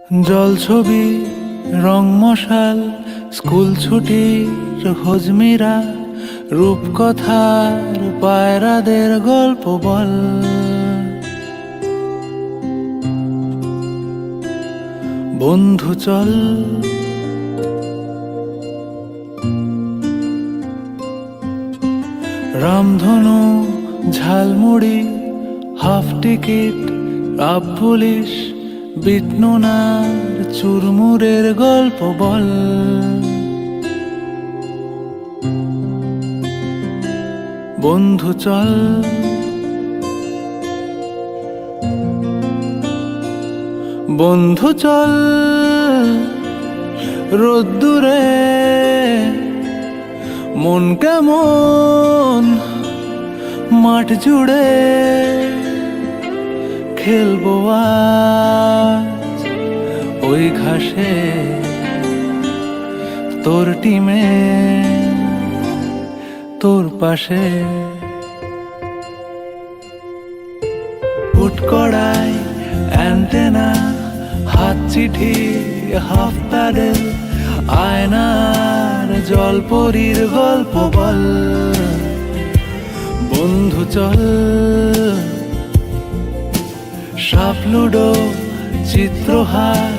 জলছবি, রং মশাল, স্কুল ছুটির হজমিরা, রূপকথার পায়রাদের গল্প বল। বন্ধু চল, রামধনু, ঝালমুড়ি, হাফ টিকিট, আপ পুলিশ, বিটনুনার চুরমুরের গল্প বল। বন্ধু চল, বন্ধু চল, রোদ্দুরে মন কেমন মাঠ জুড়ে, খেলবো আজ ওই ঘাসে তোর টিমে তোর পাশে। ফুট কড়াই, অ্যান্টেনা, হাত চিঠি, হাফ প্যাডেল, আয়নার জলপরীর গল্প বল। বন্ধু চল, সাপ লুডো, চিত্রহার,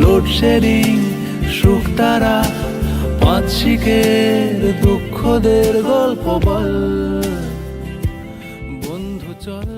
লোডশেডিং, শুকতারা, পাঁচ শিকের দুঃখদের গল্প বল। বন্ধু চল।